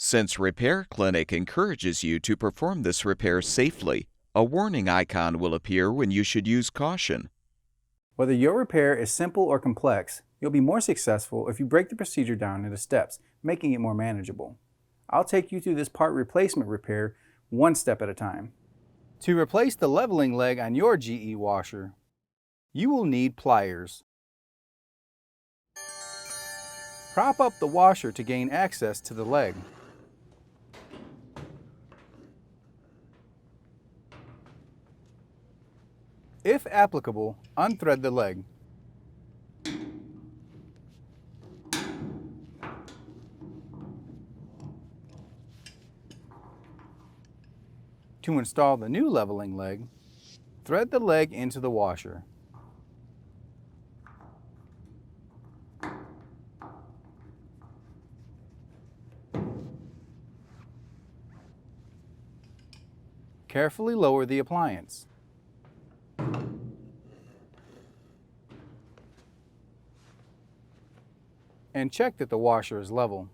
Since Repair Clinic encourages you to perform this repair safely, a warning icon will appear when you should use caution. Whether your repair is simple or complex, you'll be more successful if you break the procedure down into steps, making it more manageable. I'll take you through this part replacement repair one step at a time. To replace the leveling leg on your GE washer, you will need pliers. Prop up the washer to gain access to the leg. If applicable, unthread the leg. To install the new leveling leg, thread the leg into the washer. Carefully lower the appliance. And check that the washer is level.